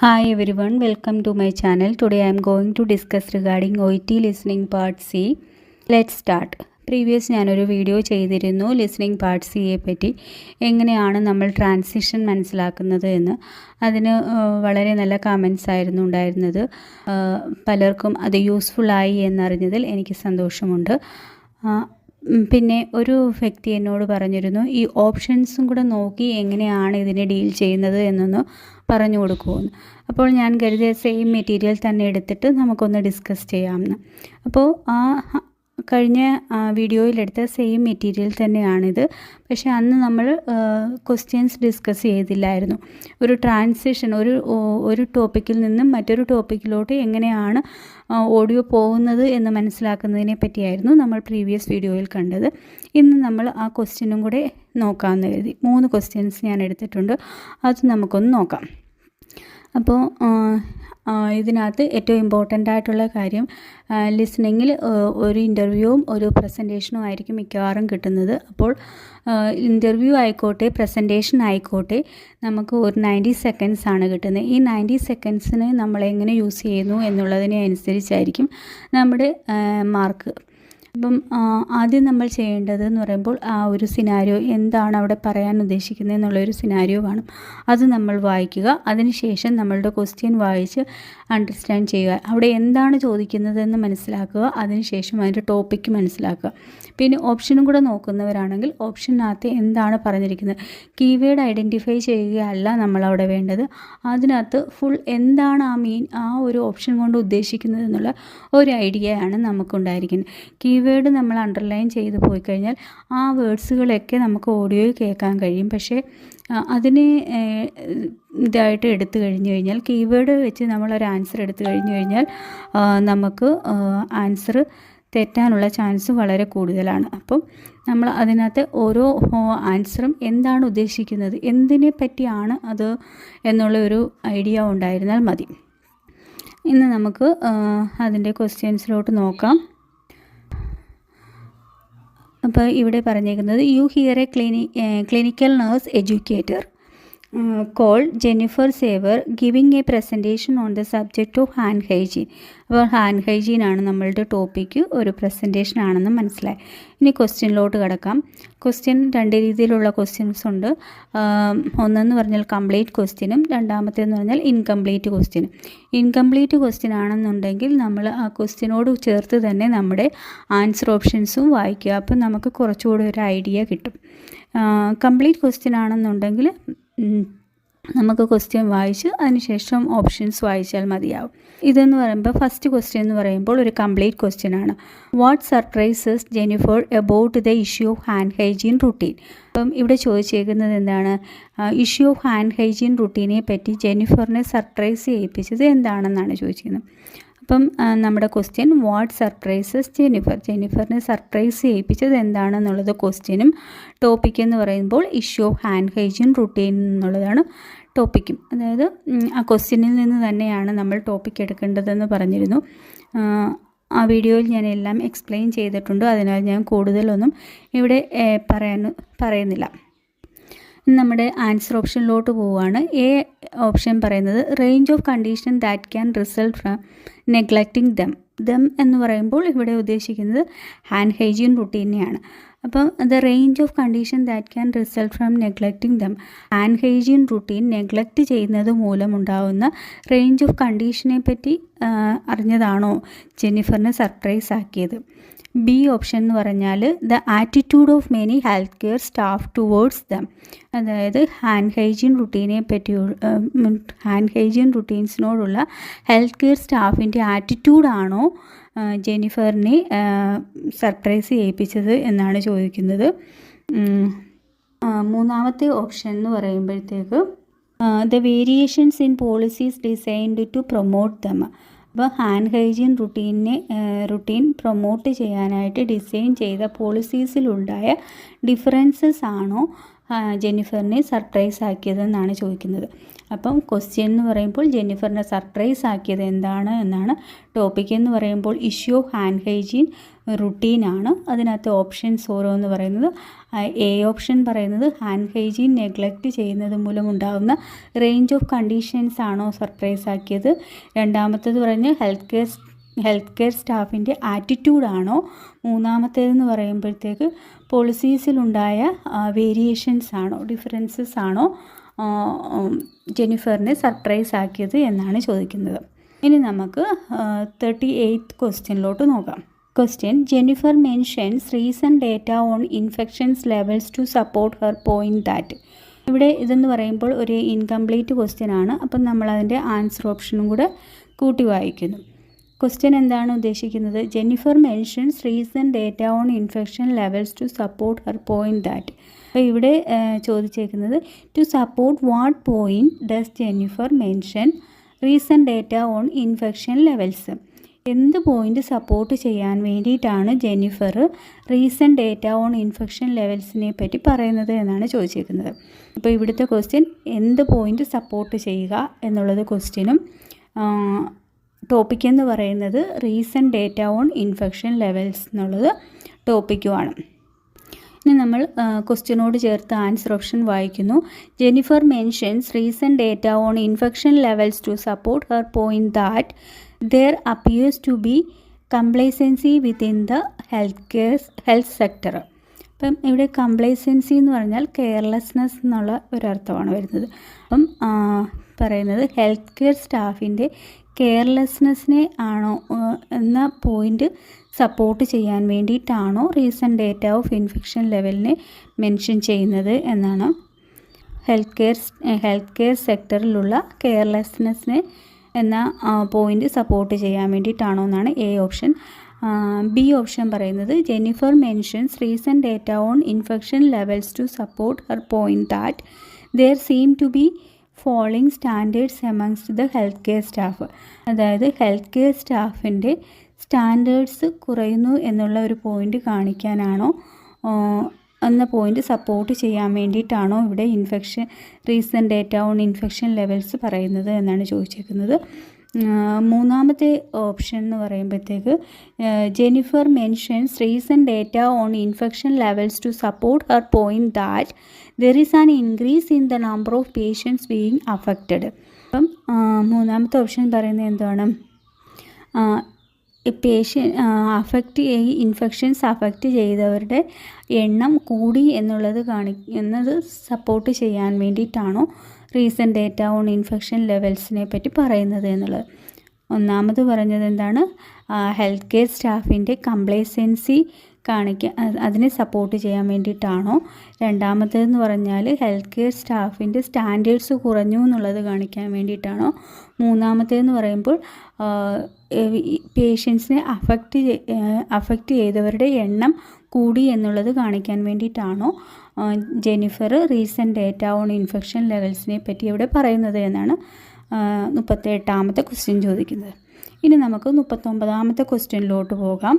Hi everyone, welcome to my channel. Today I am going to discuss regarding OET listening part C. Let's start. Previous ഞാനൊരു video ചെയ്തിരുന്നു listening part സിയെ പറ്റി എങ്ങനെയാണ് നമ്മൾ transition മനസ്സിലാക്കുന്നത് എന്ന്. അതിന് വളരെ നല്ല കമൻസ് ആയിരുന്നു ഉണ്ടായിരുന്നത്. പലർക്കും അത് യൂസ്ഫുള്ളായി എന്നറിഞ്ഞതിൽ എനിക്ക് സന്തോഷമുണ്ട്. പിന്നെ ഒരു വ്യക്തി എന്നോട് പറഞ്ഞിരുന്നു ഈ ഓപ്ഷൻസും കൂടെ നോക്കി എങ്ങനെയാണ് ഇതിനെ ഡീൽ ചെയ്യുന്നത് എന്നൊന്ന് പറഞ്ഞു കൊടുക്കുമെന്ന്. അപ്പോൾ ഞാൻ കരുതിയ സെയിം മെറ്റീരിയൽ തന്നെ എടുത്തിട്ട് നമുക്കൊന്ന് ഡിസ്കസ് ചെയ്യാമെന്ന്. അപ്പോൾ കഴിഞ്ഞ വീഡിയോയിലെടുത്ത സെയിം മെറ്റീരിയൽ തന്നെയാണിത്. പക്ഷേ അന്ന് നമ്മൾ ക്വസ്റ്റ്യൻസ് ഡിസ്കസ് ചെയ്തില്ലായിരുന്നു. ഒരു ട്രാൻസിഷൻ ഒരു ടോപ്പിക്കിൽ നിന്നും മറ്റൊരു ടോപ്പിക്കിലോട്ട് എങ്ങനെയാണ് ഓഡിയോ പോകുന്നത് എന്ന് മനസ്സിലാക്കുന്നതിനെ പറ്റിയായിരുന്നു നമ്മൾ പ്രീവിയസ് വീഡിയോയിൽ കണ്ടത്. ഇന്ന് നമ്മൾ ആ ക്വസ്റ്റ്യനും കൂടെ നോക്കാമെന്ന് കരുതി. 3 ക്വസ്റ്റ്യൻസ് ഞാൻ എടുത്തിട്ടുണ്ട്. അത് നമുക്കൊന്ന് നോക്കാം. അപ്പോൾ ഇതിനകത്ത് ഏറ്റവും ഇമ്പോർട്ടൻ്റ് ആയിട്ടുള്ള കാര്യം ലിസണിങ്ങിൽ ഒരു ഇൻ്റർവ്യൂവും ഒരു പ്രസൻറ്റേഷനും ആയിരിക്കും മിക്കവാറും കിട്ടുന്നത്. അപ്പോൾ ഇൻ്റർവ്യൂ ആയിക്കോട്ടെ പ്രസൻറ്റേഷൻ ആയിക്കോട്ടെ നമുക്ക് ഒരു 90 സെക്കൻഡ്സ് ആണ് കിട്ടുന്നത്. ഈ 90 സെക്കൻഡ്സിന് നമ്മൾ എങ്ങനെ യൂസ് ചെയ്യുന്നു എന്നുള്ളതിനെ അനുസരിച്ചായിരിക്കും നമ്മുടെ മാർക്ക്. അപ്പം ആദ്യം നമ്മൾ ചെയ്യേണ്ടത് എന്ന് പറയുമ്പോൾ ആ ഒരു സിനാരിയോ എന്താണ് അവിടെ പറയാൻ ഉദ്ദേശിക്കുന്നത് എന്നുള്ളൊരു സിനാരിയോ കാണും. അത് നമ്മൾ വായിക്കുക. അതിനുശേഷം നമ്മളുടെ ക്വസ്റ്റ്യൻ വായിച്ച് അണ്ടർസ്റ്റാൻഡ് ചെയ്യുക. അവിടെ എന്താണ് ചോദിക്കുന്നതെന്ന് മനസ്സിലാക്കുക. അതിനുശേഷം അതിൻ്റെ ടോപ്പിക്ക് മനസ്സിലാക്കുക. പിന്നെ ഓപ്ഷനും കൂടെ നോക്കുന്നവരാണെങ്കിൽ ഓപ്ഷനകത്ത് എന്താണ് പറഞ്ഞിരിക്കുന്നത് കീവേഡ് ഐഡൻറ്റിഫൈ ചെയ്യുകയല്ല നമ്മളവിടെ വേണ്ടത്. അതിനകത്ത് ഫുൾ എന്താണ് ആ ഒരു ഓപ്ഷൻ കൊണ്ട് ഉദ്ദേശിക്കുന്നത് എന്നുള്ള ഒരു ഐഡിയയാണ് നമുക്കുണ്ടായിരിക്കുന്നത്. കീവേഡ് നമ്മൾ അണ്ടർലൈൻ ചെയ്ത് പോയി കഴിഞ്ഞാൽ ആ വേർഡ്സുകളൊക്കെ നമുക്ക് ഓഡിയോയിൽ കേൾക്കാൻ കഴിയും. പക്ഷേ അതിനെ ഇതായിട്ട് എടുത്തു കഴിഞ്ഞു കഴിഞ്ഞാൽ കീവേഡ് വെച്ച് നമ്മളൊരു ആൻസർ എടുത്തു കഴിഞ്ഞു കഴിഞ്ഞാൽ നമുക്ക് ആൻസർ തെറ്റാനുള്ള ചാൻസ് വളരെ കൂടുതലാണ്. അപ്പം നമ്മൾ അതിനകത്ത് ഓരോ ആൻസറും എന്താണ് ഉദ്ദേശിക്കുന്നത് എന്തിനെ പറ്റിയാണ് അത് എന്നുള്ള ഒരു ഐഡിയ ഉണ്ടായിരുന്നാൽ മതി. ഇന്ന് നമുക്ക് അതിൻ്റെ ക്വസ്റ്റ്യൻസിലോട്ട് നോക്കാം. അപ്പോൾ ഇവിടെ പറഞ്ഞേക്കുന്നത് you hear a clinical nurse educator called Jennifer Saver giving a presentation on the subject of hand hygiene. അപ്പോൾ ഹാൻഡ് ഹൈജീൻ ആണ് നമ്മളുടെ ടോപ്പിക്ക്. ഒരു പ്രസൻറ്റേഷൻ ആണെന്ന് മനസ്സിലായി. ഇനി ക്വസ്റ്റ്യനിലോട്ട് കിടക്കാം. ക്വസ്റ്റ്യൻ 2 രീതിയിലുള്ള ക്വസ്റ്റ്യൻസ് ഉണ്ട്. ഒന്നെന്ന് പറഞ്ഞാൽ കംപ്ലീറ്റ് ക്വസ്റ്റ്യനും രണ്ടാമത്തേന്ന് പറഞ്ഞാൽ ഇൻകംപ്ലീറ്റ് ക്വസ്റ്റ്യനും. ഇൻകംപ്ലീറ്റ് ക്വസ്റ്റ്യൻ ആണെന്നുണ്ടെങ്കിൽ നമ്മൾ ആ ക്വസ്റ്റ്യനോട് ചേർത്ത് തന്നെ നമ്മുടെ ആൻസർ ഓപ്ഷൻസും വായിക്കുക. അപ്പം നമുക്ക് കുറച്ചുകൂടി ഒരു ഐഡിയ കിട്ടും. കംപ്ലീറ്റ് ക്വസ്റ്റ്യൻ ആണെന്നുണ്ടെങ്കിൽ നമുക്ക് ക്വസ്റ്റ്യൻ വായിച്ച് അതിനുശേഷം ഓപ്ഷൻസ് വായിച്ചാൽ മതിയാവും. ഇതെന്ന് പറയുമ്പോൾ ഫസ്റ്റ് ക്വസ്റ്റ്യൻ എന്ന് പറയുമ്പോൾ ഒരു കംപ്ലീറ്റ് ക്വസ്റ്റ്യൻ ആണ്. What surprises Jennifer about the issue of hand hygiene routine. അപ്പം ഇവിടെ ചോദിച്ചേക്കുന്നത് എന്താണ് ഇഷ്യൂ ഓഫ് ഹാൻഡ് ഹൈജീൻ റുട്ടീനെ പറ്റി ജെന്നിഫറിനെ സർപ്രൈസ് ചെയ്യിപ്പിച്ചത് എന്താണെന്നാണ് ചോദിച്ചിരിക്കുന്നത്. അപ്പം നമ്മുടെ ക്വസ്റ്റ്യൻ വാട്ട് സർപ്രൈസസ് ജെന്നിഫറിനെ സർപ്രൈസ് ചെയ്യിപ്പിച്ചത് എന്താണെന്നുള്ളത് ക്വസ്റ്റ്യനും ടോപ്പിക് എന്ന് പറയുമ്പോൾ issue of hand hygiene routine എന്നുള്ളതാണ് ടോപ്പിക്കും. അതായത് ആ ക്വസ്റ്റ്യനിൽ നിന്ന് തന്നെയാണ് നമ്മൾ ടോപ്പിക് എടുക്കേണ്ടതെന്ന് പറഞ്ഞിരുന്നു. ആ വീഡിയോയിൽ ഞാൻ എല്ലാം എക്സ്പ്ലെയിൻ ചെയ്തിട്ടുണ്ട്. അതിനാൽ ഞാൻ കൂടുതലൊന്നും ഇവിടെ പറയുന്നില്ല. നമ്മുടെ ആൻസർ ഓപ്ഷനിലോട്ട് പോവുകയാണ്. എ ഓപ്ഷൻ പറയുന്നത് range of condition that can result from neglecting dum എന്ന് പറയുമ്പോൾ ഇവിടെ ഉദ്ദേശിക്കുന്നത് ഹാൻഡ് ഹൈജീൻ റുട്ടീനെയാണ്. അപ്പം the range of condition that can result from neglecting dum hand hygiene routine neglect ചെയ്യുന്നത് മൂലമുണ്ടാകുന്ന റേഞ്ച് ഓഫ് കണ്ടീഷനെ പറ്റി അറിഞ്ഞതാണോ ജെന്നിഫറിനെ സർപ്രൈസ് ആക്കിയത്. ബി ഓപ്ഷൻ എന്ന് പറഞ്ഞാൽ the attitude of many health care staff towards dum. അതായത് hand hygiene റുട്ടീൻസിനോടുള്ള health care സ്റ്റാഫിൻ്റെ ആറ്റിറ്റ്യൂഡാണോ ജെന്നിഫറിനെ surprise ചെയ്യിപ്പിച്ചത് എന്നാണ് ചോദിക്കുന്നത്. മൂന്നാമത്തെ ഓപ്ഷൻ എന്ന് പറയുമ്പോഴത്തേക്ക് the variations in policies designed to promote them. അപ്പോൾ ഹാൻഡ് ഹൈജീൻ റുട്ടീൻ പ്രൊമോട്ട് ചെയ്യാനായിട്ട് ഡിസൈൻ ചെയ്ത പോളിസീസിലുണ്ടായ ഡിഫറൻസസ് ആണോ ജെന്നിഫറിനെ സർപ്രൈസ് ആക്കിയതെന്നാണ് ചോദിക്കുന്നത്. അപ്പം ക്വസ്റ്റ്യൻ എന്ന് പറയുമ്പോൾ ജെന്നിഫറിനെ സർപ്രൈസ് ആക്കിയത് എന്താണ് എന്നാണ്. ടോപ്പിക് എന്ന് പറയുമ്പോൾ ഇഷ്യൂ ഓഫ് ഹാൻഡ് ഹൈജീൻ റുട്ടീനാണ്. അതിനകത്ത് ഓപ്ഷൻസ് ഓരോന്ന് പറയുന്നത്, എ ഓപ്ഷൻ പറയുന്നത് ഹാൻഡ് ഹൈജീൻ നെഗ്ലക്റ്റ് ചെയ്യുന്നത് മൂലം ഉണ്ടാകുന്ന റേഞ്ച് ഓഫ് കണ്ടീഷൻസ് ആണോ സർപ്രൈസ് ആക്കിയത്. രണ്ടാമത്തേത് പറഞ്ഞ് ഹെൽത്ത് കെയർ സ്റ്റാഫിൻ്റെ ആറ്റിറ്റ്യൂഡാണോ. മൂന്നാമത്തേതെന്ന് പറയുമ്പോഴത്തേക്ക് പോളിസീസിലുണ്ടായ വേരിയേഷൻസ് ആണോ, ഡിഫറൻസസ് ആണോ ജെന്നിഫറിനെ സർപ്രൈസ് ആക്കിയത് എന്നാണ് ചോദിക്കുന്നത്. ഇനി നമുക്ക് 38th ക്വസ്റ്റ്യനിലോട്ട് നോക്കാം. Question, Jennifer mentions recent data on infections levels to support her point that. ഇവിടെ ഇതെന്ന് പറയുമ്പോൾ ഒരു ഇൻകംപ്ലീറ്റ് ക്വസ്റ്റ്യൻ ആണ്. അപ്പം നമ്മളതിൻ്റെ ആൻസർ ഓപ്ഷനും കൂടെ കൂട്ടി വായിക്കുന്നു. ക്വസ്റ്റ്യൻ എന്താണ് ഉദ്ദേശിക്കുന്നത്? Jennifer mentions recent data on infection levels to support her point that. അപ്പോൾ ഇവിടെ ചോദിച്ചേക്കുന്നത് to support what point does Jennifer mention recent data on infection levels. എന്ത് പോയിൻ്റ് സപ്പോർട്ട് ചെയ്യാൻ വേണ്ടിയിട്ടാണ് Jennifer recent data on infection ലെവൽസിനെ പറ്റി പറയുന്നത് എന്നാണ് ചോദിച്ചേക്കുന്നത്. അപ്പോൾ ഇവിടുത്തെ ക്വസ്റ്റ്യൻ എന്ത് പോയിൻ്റ് സപ്പോർട്ട് ചെയ്യുക എന്നുള്ളത് ക്വസ്റ്റ്യനും, ടോപ്പിക് എന്ന് പറയുന്നത് recent data on infection levels എന്നുള്ളത് ടോപ്പിക്കുമാണ്. ഇനി നമ്മൾ ക്വസ്റ്റ്യനോട് ചേർത്ത് ആൻസർ ഓപ്ഷൻ വായിക്കുന്നു. Jennifer mentions recent data on infection levels to support her point that there appears to be complacency within the health sector. അപ്പം ഇവിടെ കംപ്ലേസൻസി എന്ന് പറഞ്ഞാൽ കെയർലെസ്നെസ് എന്നുള്ള ഒരർത്ഥമാണ് വരുന്നത്. അപ്പം പറയുന്നത് ഹെൽത്ത് കെയർ സ്റ്റാഫിൻ്റെ കെയർലെസ്നെസ്സിനെ ആണോ എന്ന പോയിൻ്റ് സപ്പോർട്ട് ചെയ്യാൻ വേണ്ടിയിട്ടാണോ റീസെൻറ്റ് ഡേറ്റ ഓഫ് ഇൻഫെക്ഷൻ ലെവലിനെ മെൻഷൻ ചെയ്യുന്നത് എന്നാണ്. ഹെൽത്ത് കെയർ സെക്ടറിലുള്ള കെയർലെസ്നെസ്സിനെ എന്ന പോയിൻ്റ് സപ്പോർട്ട് ചെയ്യാൻ വേണ്ടിയിട്ടാണോ എന്നാണ് എ ഓപ്ഷൻ. ബി ഓപ്ഷൻ പറയുന്നത് Jennifer mentions recent data on infection levels to support her point that there seem to be following standards amongst the health care staff. അതായത് health care സ്റ്റാഫിൻ്റെ standards കുറയുന്നു എന്നുള്ള ഒരു point കാണിക്കാനാണോ എന്ന point support ചെയ്യാൻ വേണ്ടിയിട്ടാണോ ഇവിടെ recent data on infection levels പറയുന്നത് എന്നാണ് ചോദിച്ചേക്കുന്നത്. മൂന്നാമത്തെ ഓപ്ഷൻ എന്ന് പറയുമ്പോഴത്തേക്ക് Jennifer mentions recent data on infection levels to support her point that there is an increase in the number of patients being affected. അപ്പം മൂന്നാമത്തെ ഓപ്ഷൻ പറയുന്നത് എന്താണ്? ഇൻഫെക്ഷൻസ് അഫക്റ്റ് ചെയ്തവരുടെ എണ്ണം കൂടി എന്നത് സപ്പോർട്ട് ചെയ്യാൻ വേണ്ടിയിട്ടാണോ റീസെൻറ്റ് ഡേറ്റ ഓൺ ഇൻഫെക്ഷൻ ലെവൽസിനെ പറ്റി പറയുന്നത് എന്നുള്ളത്. ഒന്നാമത് പറഞ്ഞത് എന്താണ്? ഹെൽത്ത് കെയർ സ്റ്റാഫിൻ്റെ കംപ്ലേസൻസി അതിനെ സപ്പോർട്ട് ചെയ്യാൻ വേണ്ടിയിട്ടാണോ. രണ്ടാമത്തേതെന്ന് പറഞ്ഞാൽ ഹെൽത്ത് കെയർ സ്റ്റാഫിൻ്റെ സ്റ്റാൻഡേർഡ്സ് കുറഞ്ഞു എന്നുള്ളത് കാണിക്കാൻ വേണ്ടിയിട്ടാണോ. മൂന്നാമത്തേതെന്ന് പറയുമ്പോൾ പേഷ്യൻസിനെ അഫക്റ്റ് ചെയ്തവരുടെ എണ്ണം കൂടി എന്നുള്ളത് കാണിക്കാൻ വേണ്ടിയിട്ടാണോ Jennifer recent data on infection ലെവൽസിനെ പറ്റി ഇവിടെ പറയുന്നത് എന്നാണ് 38ാമത്തെ ക്വസ്റ്റ്യൻ ചോദിക്കുന്നത്. ഇനി നമുക്ക് 39ാമത്തെ ക്വസ്റ്റ്യനിലോട്ട് പോകാം.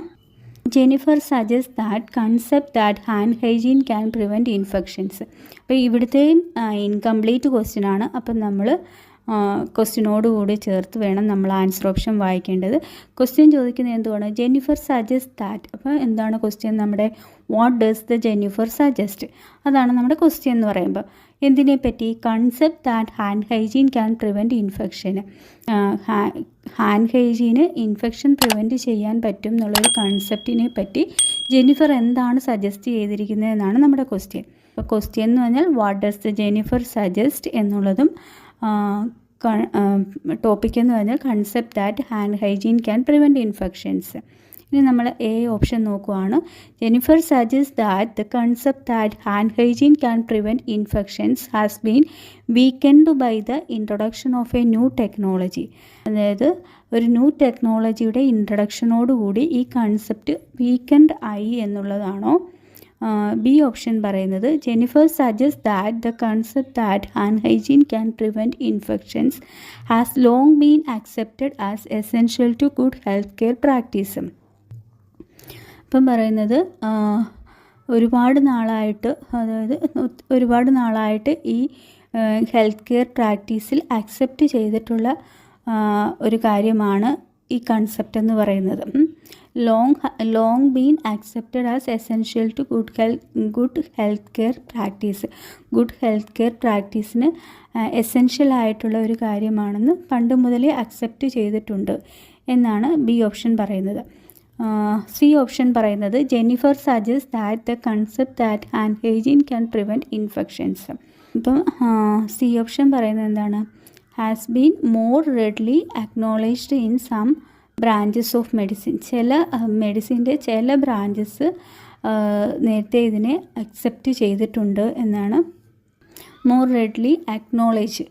Jennifer suggest that concept that hand hygiene can prevent infections. അപ്പോൾ ഇവിടുത്തെയും ഇൻകംപ്ലീറ്റ് ക്വസ്റ്റ്യൻ ആണ്. അപ്പം നമ്മൾ ക്വസ്റ്റ്യനോടുകൂടി ചേർത്ത് വേണം നമ്മൾ ആൻസർ ഓപ്ഷൻ വായിക്കേണ്ടത്. ക്വസ്റ്റ്യൻ ചോദിക്കുന്നത് എന്തുവാണ്? Jennifer suggest that. അപ്പോൾ എന്താണ് ക്വസ്റ്റ്യൻ? നമ്മുടെ what does the Jennifer suggest, അതാണ് നമ്മുടെ ക്വസ്റ്റ്യൻ എന്ന് പറയുമ്പോൾ. എന്തിനെ പറ്റി? Concept that hand hygiene can prevent infection. Hand hygiene infection prevent ചെയ്യാൻ പറ്റും എന്നുള്ളൊരു കൺസെപ്റ്റിനെ പറ്റി ജെന്നിഫർ എന്താണ് സജസ്റ്റ് ചെയ്തിരിക്കുന്നത് എന്നാണ് നമ്മുടെ ക്വസ്റ്റ്യൻ. അപ്പോൾ ക്വസ്റ്റ്യൻ എന്ന് പറഞ്ഞാൽ what does the Jennifer suggest എന്നുള്ളതും ടോപ്പിക് എന്ന് പറഞ്ഞാൽ concept that hand hygiene can prevent infections. ഇനി നമ്മൾ എ ഓപ്ഷൻ നോക്കുകയാണ്. Jennifer suggest that the concept that hand hygiene can prevent infections has been weakened by the introduction of a new technology. അതായത് ഒരു new ടെക്നോളജിയുടെ ഇൻട്രൊഡക്ഷനോടുകൂടി ഈ concept weakened ആയി എന്നുള്ളതാണോ. ബി ഓപ്ഷൻ പറയുന്നത് Jennifer suggest that the concept that hand hygiene can prevent infections has long been accepted as essential to good health care practice. ഇപ്പം പറയുന്നത് ഒരുപാട് നാളായിട്ട് ഈ ഹെൽത്ത് കെയർ പ്രാക്ടീസിൽ അക്സെപ്റ്റ് ചെയ്തിട്ടുള്ള ഒരു കാര്യമാണ് ഈ കൺസെപ്റ്റ് എന്ന് പറയുന്നത്. Long been accepted as essential to good health care practice. Good health care പ്രാക്ടീസിന് എസെൻഷ്യൽ ആയിട്ടുള്ള ഒരു കാര്യമാണെന്ന് പണ്ട് മുതലേ അക്സെപ്റ്റ് ചെയ്തിട്ടുണ്ട് എന്നാണ് ബി ഓപ്ഷൻ പറയുന്നത്. സി ഓപ്ഷൻ പറയുന്നത് Jennifer suggest that the concept that hand hygiene can prevent infections. ഇപ്പം സി ഓപ്ഷൻ പറയുന്നത് എന്താണ്? Has been more readily acknowledged in some branches of medicine. ചില മെഡിസിൻ്റെ ചില ബ്രാഞ്ചസ് നേരത്തെ ഇതിനെ അക്സെപ്റ്റ് ചെയ്തിട്ടുണ്ട് എന്നാണ്. മോർ റെഡ്ലി അക്നോളജ്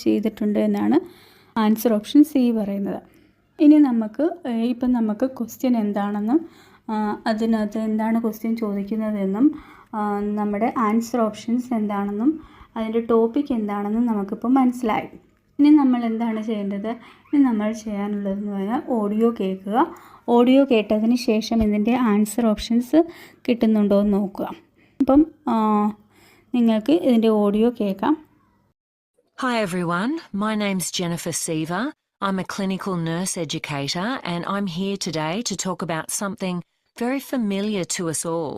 ചെയ്തിട്ടുണ്ട് എന്നാണ് ആൻസർ ഓപ്ഷൻ സി പറയുന്നത്. ഇനി നമുക്ക് ക്വസ്റ്റ്യൻ എന്താണെന്നും അതിനകത്ത് എന്താണ് ക്വസ്റ്റ്യൻ ചോദിക്കുന്നതെന്നും നമ്മുടെ ആൻസർ ഓപ്ഷൻസ് എന്താണെന്നും അതിൻ്റെ ടോപ്പിക് എന്താണെന്നും നമുക്കിപ്പോൾ മനസ്സിലായി. ഇനി നമ്മൾ എന്താണ് ചെയ്യേണ്ടത്? ഇനി നമ്മൾ ചെയ്യാനുള്ളതെന്ന് പറഞ്ഞാൽ ഓഡിയോ കേൾക്കുക. ഓഡിയോ കേട്ടതിന് ശേഷം ഇതിൻ്റെ ആൻസർ ഓപ്ഷൻസ് കിട്ടുന്നുണ്ടോ എന്ന് നോക്കുക. അപ്പം നിങ്ങൾക്ക് ഇതിൻ്റെ ഓഡിയോ കേൾക്കാം. Hi everyone, my name's Jennifer Seaver. I'm a clinical nurse educator and I'm here today to talk about something very familiar to us all.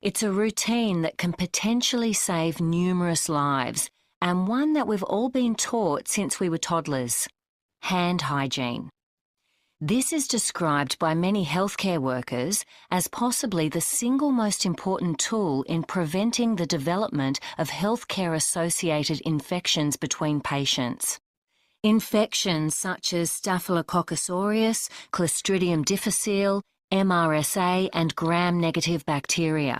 It's a routine that can potentially save numerous lives and one that we've all been taught since we were toddlers. Hand hygiene. This is described by many healthcare workers as possibly the single most important tool in preventing the development of healthcare-associated infections between patients. Infections such as Staphylococcus aureus, Clostridium difficile, MRSA and gram-negative bacteria.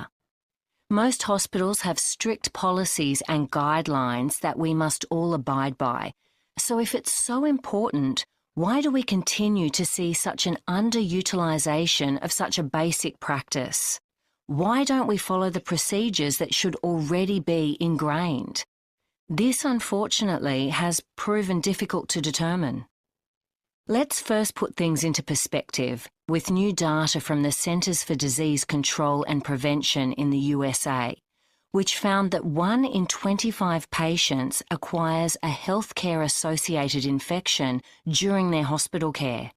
Most hospitals have strict policies and guidelines that we must all abide by. So if it's so important, why do we continue to see such an underutilisation of such a basic practice? Why don't we follow the procedures that should already be ingrained? This, unfortunately, has proven difficult to determine. Let's first put things into perspective with new data from the Centers for Disease Control and Prevention in the USA, which found that 1 in 25 patients acquires a healthcare-associated infection during their hospital care.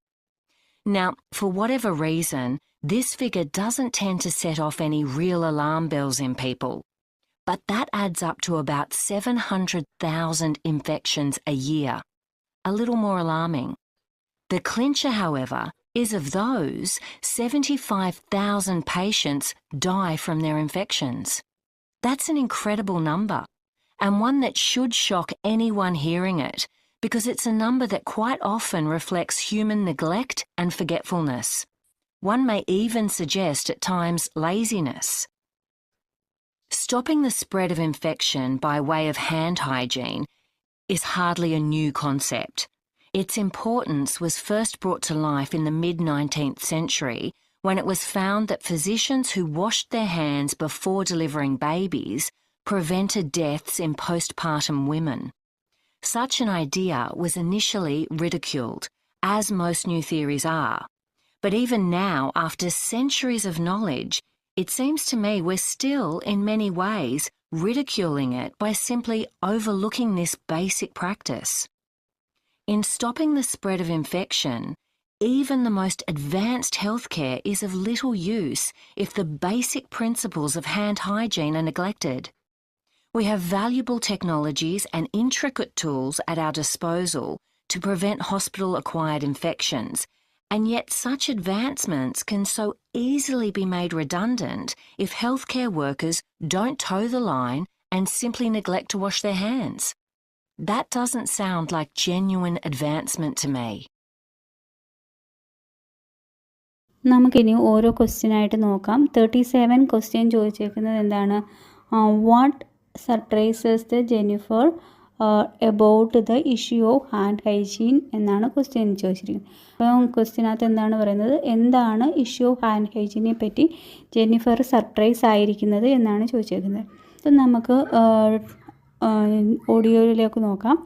Now, for whatever reason, this figure doesn't tend to set off any real alarm bells in people, but that adds up to about 700,000 infections a year. A little more alarming. The clincher, however, is of those, 75,000 patients die from their infections. That's an incredible number, and one that should shock anyone hearing it, because it's a number that quite often reflects human neglect and forgetfulness. One may even suggest at times laziness. Stopping the spread of infection by way of hand hygiene is hardly a new concept. Its importance was first brought to life in the mid-19th century when it was found that physicians who washed their hands before delivering babies prevented deaths in postpartum women. Such an idea was initially ridiculed, as most new theories are. But even now, after centuries of knowledge, it seems to me we're still, in many ways, ridiculing it by simply overlooking this basic practice. In stopping the spread of infection, even the most advanced healthcare is of little use if the basic principles of hand hygiene are neglected. We have valuable technologies and intricate tools at our disposal to prevent hospital-acquired infections, and yet such advancements can so easily be made redundant if healthcare workers don't toe the line and simply neglect to wash their hands. That doesn't sound like genuine advancement to me. നമുക്കിനി ഓരോ ക്വസ്റ്റ്യനായിട്ട് നോക്കാം. 37 question ചോദിച്ചേക്കുന്നത് എന്താണ്? What surprises the Jennifer about the issue of hand hygiene എന്നാണ് question ചോദിച്ചിരിക്കുന്നത്. അപ്പം ക്വസ്റ്റ്യനകത്ത് എന്താണ് പറയുന്നത്? എന്താണ് ഇഷ്യൂ ഓഫ് ഹാൻഡ് ഹൈജീനെ പറ്റി ജെന്നിഫർ സർപ്രൈസ് ആയിരിക്കുന്നത് എന്നാണ് ചോദിച്ചേക്കുന്നത്. അപ്പം നമുക്ക് ഓഡിയോയിലേക്ക് നോക്കാം.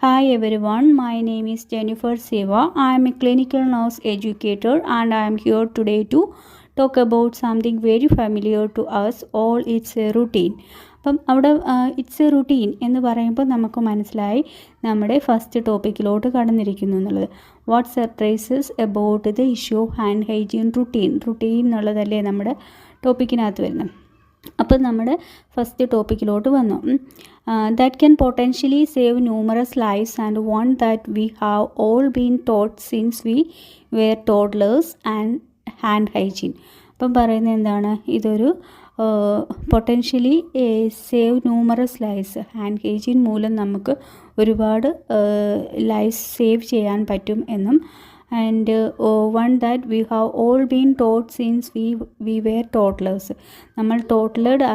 Hi everyone, my name is Jennifer Seaver. I am a clinical nurse educator and I am here today to talk about something very familiar to us all. It's a routine. അപ്പം അവിടെ it's A routine എന്ന് പറയുമ്പോൾ നമുക്ക് മനസ്സിലായി നമ്മുടെ first ടോപ്പിക്കിലോട്ട് കടന്നിരിക്കുന്നു എന്നുള്ളത്. What surprises about the issue of hand hygiene routine എന്നുള്ളതല്ലേ നമ്മുടെ ടോപ്പിക്കിനകത്ത് വരുന്നത്. അപ്പോൾ നമ്മുടെ ഫസ്റ്റ് ടോപ്പിക്കിലോട്ട് വന്നു. That can potentially save numerous lifes and one that we have all been taught since we were toddlers and hand hygiene. അപ്പം പറയുന്നത് എന്താണ്, ഇതൊരു potentially save numerous lifes, hand hygiene മൂലം നമുക്ക് ഒരുപാട് ലൈഫ്സ് സേവ് ചെയ്യാൻ പറ്റും എന്നും, and one that we have all been taught since we were toddlers, നമ്മൾ ടോഡ്ലേഡ്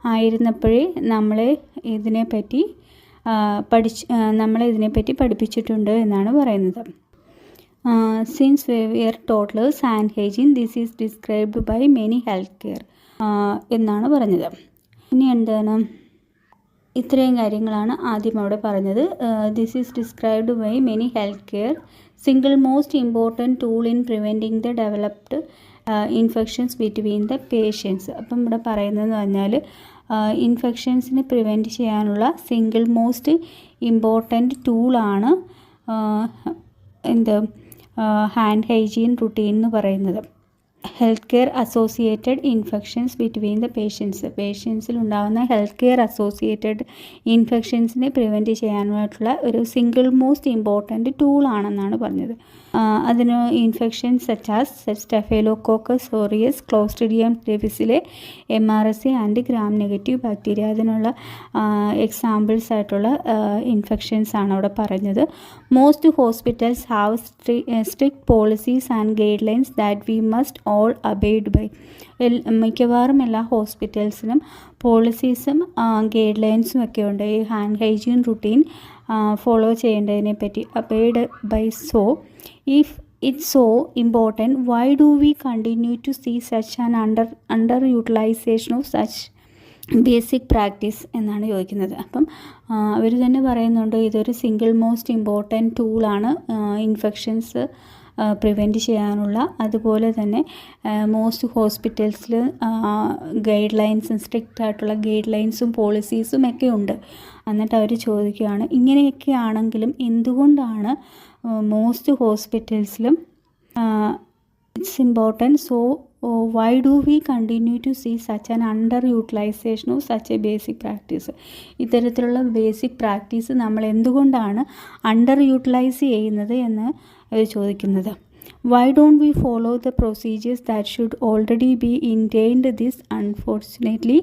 ആയിരുന്നപ്പോഴേ നമ്മളെ ഇതിനെപ്പറ്റി പഠിപ്പിച്ചിട്ടുണ്ട് എന്നാണ് പറയുന്നത്. Since we were toddlers hand hygiene this is described by many health care എന്നാണ് പറഞ്ഞത്. ഇനി എന്താണ്, ഇത്രയും കാര്യങ്ങളാണ് ആദ്യം അവിടെ പറഞ്ഞത്. This is described by many health care single most important tool in preventing the developed infections between the patients. അപ്പം ഇവിടെ പറയുന്നതെന്ന് പറഞ്ഞാൽ ഇൻഫെക്ഷൻസിനെ പ്രിവെൻറ്റ് ചെയ്യാനുള്ള സിംഗിൾ മോസ്റ്റ് ഇമ്പോർട്ടൻറ്റ് ടൂളാണ് ഹാൻഡ് ഹൈജീൻ റുട്ടീൻ എന്ന് പറയുന്നത്. Health care associated infections between the പേഷ്യൻസിൽ ഉണ്ടാകുന്ന ഹെൽത്ത് കെയർ അസോസിയേറ്റഡ് ഇൻഫെക്ഷൻസിനെ പ്രിവെൻറ്റ് ചെയ്യാനായിട്ടുള്ള ഒരു സിംഗിൾ മോസ്റ്റ് ഇമ്പോർട്ടൻറ്റ് ടൂളാണെന്നാണ് പറഞ്ഞത്. അതിന് infections such as Staphylococcus aureus, Clostridium difficile, MRSA and gram negative bacteria, അതിനുള്ള എക്സാമ്പിൾസ് ആയിട്ടുള്ള ഇൻഫെക്ഷൻസ് ആണ് അവിടെ പറഞ്ഞത്. Most hospitals have strict policies and guidelines that we must all abide by. മിക്കവാറും എല്ലാ ഹോസ്പിറ്റൽസിനും പോളിസീസും ഗൈഡ് ലൈൻസും ഒക്കെ ഉണ്ട് ഈ ഹാൻഡ് ഹൈജീൻ റുട്ടീൻ ഫോളോ ചെയ്യേണ്ടതിനെ പറ്റി. Abide by. So if it's so important, why do we continue to see such an underutilization of such basic practice എന്നാണ് ചോദിക്കുന്നത്. അപ്പം അവർ തന്നെ പറയുന്നുണ്ട് ഇതൊരു സിംഗിൾ മോസ്റ്റ് ഇമ്പോർട്ടൻറ്റ് ടൂളാണ് ഇൻഫെക്ഷൻസ് പ്രിവെൻറ്റ് ചെയ്യാനുള്ള. അതുപോലെ തന്നെ മോസ്റ്റ് ഹോസ്പിറ്റൽസിൽ ഗൈഡ് ലൈൻസും സ്ട്രിക്റ്റ് ആയിട്ടുള്ള ഗൈഡ് ലൈൻസും പോളിസീസും ഒക്കെ ഉണ്ട്. എന്നിട്ട് അവർ ചോദിക്കുകയാണ് ഇങ്ങനെയൊക്കെ ആണെങ്കിലും എന്തുകൊണ്ടാണ് മോസ്റ്റ് ഹോസ്പിറ്റൽസിലും it's important, so why do we continue to see such an underutilization of such a basic practice. ഇത്തരത്തിലുള്ള ബേസിക് പ്രാക്ടീസ് നമ്മൾ എന്തുകൊണ്ടാണ് അണ്ടർ യൂട്ടിലൈസ് ചെയ്യുന്നത് എന്ന് അവർ ചോദിക്കുന്നത്. Why don't we follow the procedures that should already be ingrained this unfortunately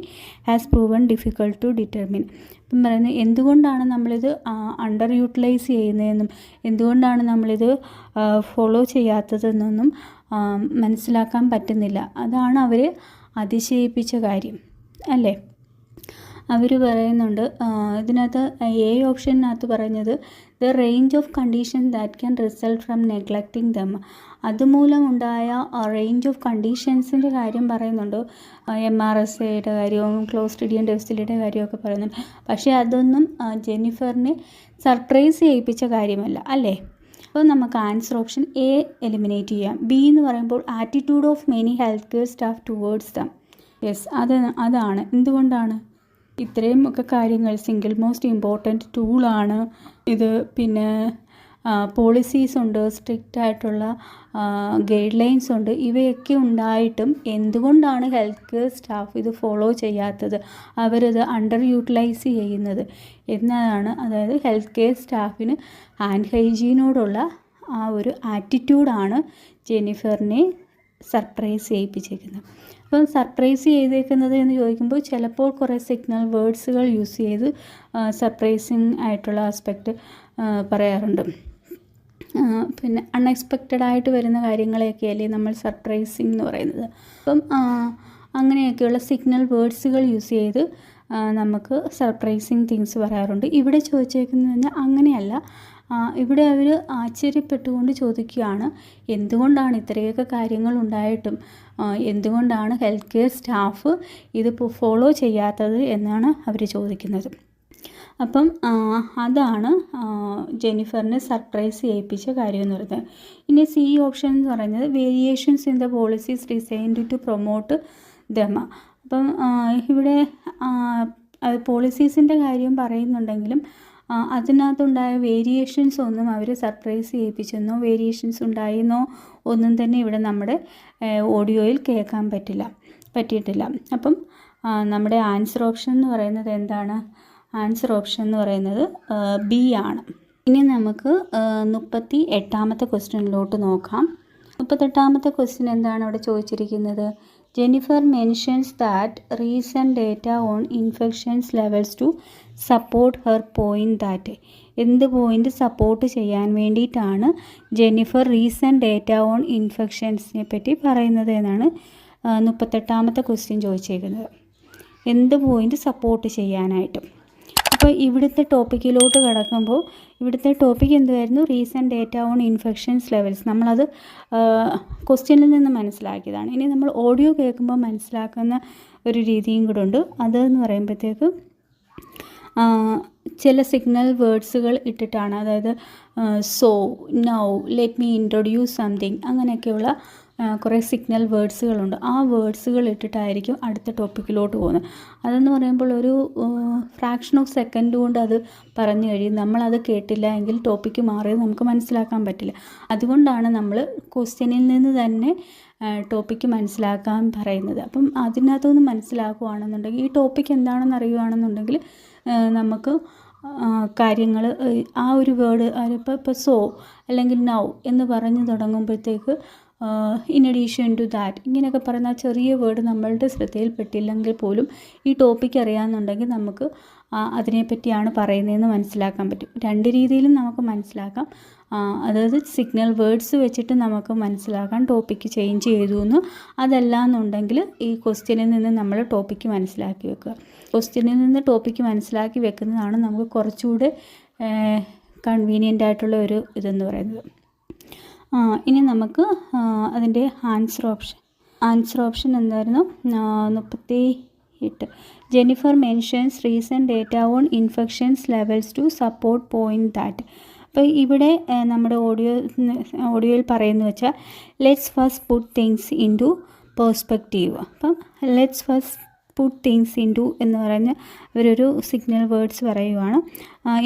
has proven difficult to determine. ഇപ്പം പറയുന്നത് എന്തുകൊണ്ടാണ് നമ്മളിത് അണ്ടർ യൂട്ടിലൈസ് ചെയ്യുന്നതെന്നും എന്തുകൊണ്ടാണ് നമ്മളിത് ഫോളോ ചെയ്യാത്തതെന്നൊന്നും മനസ്സിലാക്കാൻ പറ്റുന്നില്ല. അതാണ് അവർ അതിശയിപ്പിച്ച കാര്യം അല്ലേ. അവർ പറയുന്നുണ്ട് ഇതിനകത്ത് ഓപ്ഷനകത്ത് പറഞ്ഞത് the range of condition that can result from neglecting them. അതുമൂലമുണ്ടായ റേഞ്ച് ഓഫ് കണ്ടീഷൻസിൻ്റെ കാര്യം പറയുന്നുണ്ട്. MRSAയുടെ കാര്യവും ക്ലോസ്ട്രിഡിയം ഡിഫിസിലിയുടെ കാര്യമൊക്കെ പറയുന്നുണ്ട്. പക്ഷേ അതൊന്നും ജെന്നിഫറിനെ സർപ്രൈസ് ചെയ്യിപ്പിച്ച കാര്യമല്ല അല്ലേ. അപ്പോൾ നമുക്ക് ആൻസർ ഓപ്ഷൻ A എലിമിനേറ്റ് ചെയ്യാം. B എന്ന് പറയുമ്പോൾ attitude of many health care staff towards dum. Yes, അതാണ് എന്തുകൊണ്ടാണ് ഇത്രയും ഒക്കെ കാര്യങ്ങൾ സിംഗിൾ മോസ്റ്റ് ഇമ്പോർട്ടൻറ്റ് ടൂളാണ് ഇത്. പിന്നെ പോളിസീസ് ഉണ്ട്, സ്ട്രിക്റ്റ് ആയിട്ടുള്ള ഗൈഡ് ലൈൻസ് ഉണ്ട്. ഇവയൊക്കെ ഉണ്ടായിട്ടും എന്തുകൊണ്ടാണ് ഹെൽത്ത് കെയർ സ്റ്റാഫ് ഇത് ഫോളോ ചെയ്യാത്തത്, അവരത് അണ്ടർ യൂട്ടിലൈസ് ചെയ്യുന്നത് എന്നതാണ്. അതായത് ഹെൽത്ത് കെയർ സ്റ്റാഫിന് ഹാൻഡ് ഹൈജീനോടുള്ള ആ ഒരു ആറ്റിറ്റ്യൂഡാണ് ജെന്നിഫറിനെ സർപ്രൈസ് ചെയ്യിപ്പിച്ചേക്കുന്നത്. അപ്പം സർപ്രൈസ് ചെയ്തേക്കുന്നത് എന്ന് ചോദിക്കുമ്പോൾ ചിലപ്പോൾ കുറേ സിഗ്നൽ വേർഡ്സുകൾ യൂസ് ചെയ്ത് സർപ്രൈസിങ് ആയിട്ടുള്ള ആസ്പെക്റ്റ് പറയാറുണ്ട്. പിന്നെ അൺഎക്സ്പെക്റ്റഡ് ആയിട്ട് വരുന്ന കാര്യങ്ങളെയൊക്കെയല്ലേ നമ്മൾ സർപ്രൈസിങ് എന്ന് പറയുന്നത്. അപ്പം അങ്ങനെയൊക്കെയുള്ള സിഗ്നൽ വേർഡ്സുകൾ യൂസ് ചെയ്ത് നമുക്ക് സർപ്രൈസിങ് തിങ്സ് പറയാറുണ്ട്. ഇവിടെ ചോദിച്ചേക്കുന്നതെന്ന് അങ്ങനെയല്ല. ഇവിടെ അവർ ആശ്ചര്യപ്പെട്ടുകൊണ്ട് ചോദിക്കുകയാണ് എന്തുകൊണ്ടാണ് ഇത്രയൊക്കെ കാര്യങ്ങൾ ഉണ്ടായിട്ടും എന്തുകൊണ്ടാണ് ഹെൽത്ത് കെയർ സ്റ്റാഫ് ഇത് ഫോളോ ചെയ്യാത്തത് എന്നാണ് അവർ ചോദിക്കുന്നത്. അപ്പം അതാണ് ജെന്നിഫറിനെ സർപ്രൈസ് ചെയ്യിപ്പിച്ച കാര്യം എന്ന് പറയുന്നത്. ഇനി C ഓപ്ഷൻ എന്ന് പറയുന്നത് variations in the policies designed to promote them. അപ്പം ഇവിടെ അത് പോളിസീസിൻ്റെ കാര്യം പറയുന്നുണ്ടെങ്കിലും അതിനകത്തുണ്ടായ വേരിയേഷൻസ് ഒന്നും അവർ സർപ്രൈസ് ചെയ്യിപ്പിച്ചെന്നോ വേരിയേഷൻസ് ഉണ്ടായെന്നോ ഒന്നും തന്നെ ഇവിടെ നമ്മുടെ ഓഡിയോയിൽ കേൾക്കാൻ പറ്റിയിട്ടില്ല. അപ്പം നമ്മുടെ ആൻസർ ഓപ്ഷൻ എന്ന് പറയുന്നത് എന്താണ്? ആൻസർ ഓപ്ഷൻ എന്ന് പറയുന്നത് ബി ആണ്. ഇനി നമുക്ക് 38ാമത്തെ ക്വസ്റ്റ്യനിലോട്ട് നോക്കാം. 38ാമത്തെ ക്വസ്റ്റ്യൻ എന്താണ് അവിടെ ചോദിച്ചിരിക്കുന്നത്? Jennifer mentions that recent data on infections levels to support her point that. എന്ത് പോയിൻ്റ് സപ്പോർട്ട് ചെയ്യാൻ വേണ്ടിയിട്ടാണ് ജെന്നിഫർ റീസെൻറ്റ് ഡേറ്റ ഓൺ ഇൻഫെക്ഷൻസിനെ പറ്റി പറയുന്നത് എന്നാണ് 38ാമത്തെ ക്വസ്റ്റ്യൻ ചോദിച്ചേക്കുന്നത്. എന്ത് പോയിൻ്റ് സപ്പോർട്ട് ചെയ്യാനായിട്ട്. അപ്പോൾ ഇവിടുത്തെ ടോപ്പിക്കിലോട്ട് കിടക്കുമ്പോൾ ഇവിടുത്തെ ടോപ്പിക് എന്തുമായിരുന്നു? Recent data on infections levels. നമ്മളത് ക്വസ്റ്റ്യനിൽ നിന്ന് മനസ്സിലാക്കിയതാണ്. ഇനി നമ്മൾ ഓഡിയോ കേൾക്കുമ്പോൾ മനസ്സിലാക്കുന്ന ഒരു രീതിയും കൂടെ ഉണ്ട്. അതെന്ന് പറയുമ്പോഴത്തേക്ക് ചില സിഗ്നൽ വേർഡ്സുകൾ ഇട്ടിട്ടാണ്, അതായത് so, now, let me introduce something, അങ്ങനെയൊക്കെയുള്ള കുറേ സിഗ്നൽ വേർഡ്സുകളുണ്ട്. ആ വേർഡ്സുകൾ ഇട്ടിട്ടായിരിക്കും അടുത്ത ടോപ്പിക്കിലോട്ട് പോകുന്നത്. അതെന്ന് പറയുമ്പോൾ ഒരു ഫ്രാക്ഷൻ ഓഫ് സെക്കൻഡ് കൊണ്ട് അത് പറഞ്ഞു കഴിയും. നമ്മളത് കേട്ടില്ല എങ്കിൽ ടോപ്പിക്ക് മാറിയത് നമുക്ക് മനസ്സിലാക്കാൻ പറ്റില്ല. അതുകൊണ്ടാണ് നമ്മൾ ക്വസ്റ്റ്യനിൽ നിന്ന് തന്നെ ടോപ്പിക്ക് മനസ്സിലാക്കാൻ പറയുന്നത്. അപ്പം അതിനകത്തുനിന്ന് മനസ്സിലാക്കുകയാണെന്നുണ്ടെങ്കിൽ, ഈ ടോപ്പിക്ക് എന്താണെന്ന് അറിയുകയാണെന്നുണ്ടെങ്കിൽ നമുക്ക് കാര്യങ്ങൾ ആ ഒരു വേർഡ് ഇപ്പോൾ സോ അല്ലെങ്കിൽ നൗ എന്ന് പറഞ്ഞു തുടങ്ങുമ്പോഴത്തേക്ക് ഇൻ അഡീഷൻ ടു ദാറ്റ് ഇങ്ങനെയൊക്കെ പറയുന്ന ആ ചെറിയ വേർഡ് നമ്മളുടെ ശ്രദ്ധയിൽപ്പെട്ടില്ലെങ്കിൽ പോലും ഈ ടോപ്പിക്ക് അറിയാമെന്നുണ്ടെങ്കിൽ നമുക്ക് അതിനെപ്പറ്റിയാണ് പറയുന്നതെന്ന് മനസ്സിലാക്കാൻ പറ്റും. രണ്ട് രീതിയിലും നമുക്ക് മനസ്സിലാക്കാം. അതായത് സിഗ്നൽ വേർഡ്സ് വെച്ചിട്ട് നമുക്ക് മനസ്സിലാക്കാം ടോപ്പിക്ക് ചേഞ്ച് ചെയ്തു എന്ന്. അതല്ല എന്നുണ്ടെങ്കിൽ ഈ ക്വസ്റ്റ്യനിൽ നിന്ന് നമ്മൾ ടോപ്പിക്ക് മനസ്സിലാക്കി വെക്കുക. ക്വസ്റ്റ്യനിൽ നിന്ന് ടോപ്പിക്ക് മനസ്സിലാക്കി വെക്കുന്നതാണ് നമുക്ക് കുറച്ചുകൂടെ കൺവീനിയൻ്റ് ആയിട്ടുള്ള ഒരു ഇതെന്ന് പറയുന്നത്. ഇനി നമുക്ക് അതിൻ്റെ ആൻസർ ഓപ്ഷൻ എന്തായിരുന്നു? 38. Jennifer mentions recent data on infections levels to support point that. അപ്പോൾ ഇവിടെ നമ്മുടെ ഓഡിയോയിൽ പറയുന്നത് വെച്ചാൽ let's first put things into perspective. അപ്പം let's first put things into എന്ന് പറഞ്ഞ് അവരൊരു സിഗ്നൽ വേർഡ്സ് പറയുവാണ്.